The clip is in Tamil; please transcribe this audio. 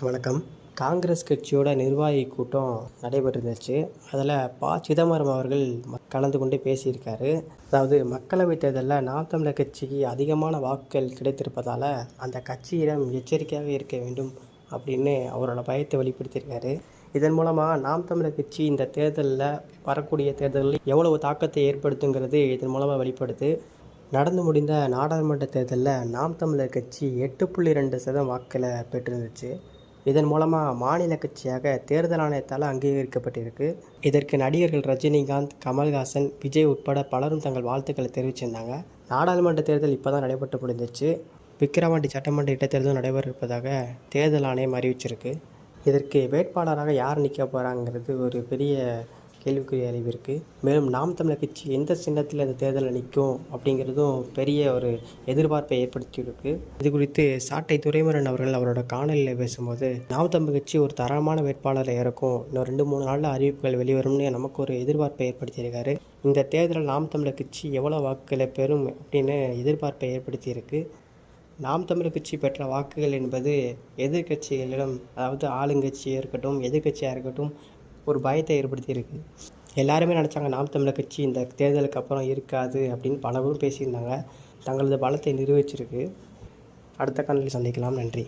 வணக்கம். காங்கிரஸ் கட்சியோட நிர்வாகி கூட்டம் நடைபெற்றிருந்துச்சு. அதில் சிதம்பரம் அவர்கள் கலந்து கொண்டு பேசியிருக்காரு. அதாவது மக்களவைத் தேர்தலில் நாம் தமிழர் கட்சிக்கு அதிகமான வாக்குகள் கிடைத்திருப்பதால் அந்த கட்சியிடம் எச்சரிக்கையாக இருக்க வேண்டும் அப்படின்னு அவரோட பயத்தை வெளிப்படுத்தியிருக்காரு. இதன் மூலமாக நாம் தமிழர் கட்சி இந்த தேர்தலில் வரக்கூடிய தேர்தலில் எவ்வளவு தாக்கத்தை ஏற்படுத்துங்கிறது இதன் மூலமாக வெளிப்படுது. நடந்து முடிந்த நாடாளுமன்ற தேர்தலில் நாம் தமிழர் கட்சி 8.2% வாக்குகளை பெற்றிருந்துச்சு. இதன் மூலமாக மாநில கட்சியாக தேர்தல் ஆணையத்தால் அங்கீகரிக்கப்பட்டிருக்கு. இதற்கு நடிகர்கள் ரஜினிகாந்த், கமல்ஹாசன், விஜய் உட்பட பலரும் தங்கள் வாழ்த்துக்களை தெரிவிச்சிருந்தாங்க. நாடாளுமன்ற தேர்தல் இப்போ தான் நடைபெற்று முடிந்துச்சு. விக்கிரவாண்டி சட்டமன்ற இடைத்தேர்தலும் நடைபெற இருப்பதாக தேர்தல் ஆணையம் அறிவிச்சிருக்கு. இதற்கு வேட்பாளராக யார் நிற்க போகிறாங்கிறது ஒரு பெரிய கேள்விக்குரிய அறிவு இருக்குது. மேலும் நாம் தமிழர் கட்சி எந்த சின்னத்தில் இந்த தேர்தலில் நிற்கும் அப்படிங்கிறதும் பெரிய ஒரு எதிர்பார்ப்பை ஏற்படுத்தியிருக்கு. இது குறித்து சாட்டை துரைமுருகன் அவர்கள் அவரோட காணொலியில் பேசும்போது, நாம் தமிழர் கட்சி ஒரு தரமான வேட்பாளரை இறக்கும், இன்னும் 2-3 நாளில் அறிவிப்புகள் வெளிவரும்னு நமக்கு ஒரு எதிர்பார்ப்பை ஏற்படுத்தியிருக்காரு. இந்த தேர்தலில் நாம் தமிழர் கட்சி எவ்வளோ வாக்குகளை பெறும் அப்படின்னு எதிர்பார்ப்பை ஏற்படுத்தியிருக்கு. நாம் தமிழர் கட்சி பெற்ற வாக்குகள் என்பது எதிர்கட்சிகளிடம், அதாவது ஆளுங்கட்சியாக இருக்கட்டும் எதிர்கட்சியாக இருக்கட்டும், ஒரு பயத்தை ஏற்படுத்தியிருக்கு. எல்லாருமே நினச்சாங்க நாம் தமிழர் கட்சி இந்த தேர்தலுக்கு அப்புறம் இருக்காது அப்படின்னு பலரும் பேசியிருந்தாங்க. தங்களது பலத்தை நிரூபிச்சிருக்கு. அடுத்த காணொலியில் சந்திக்கலாம். நன்றி.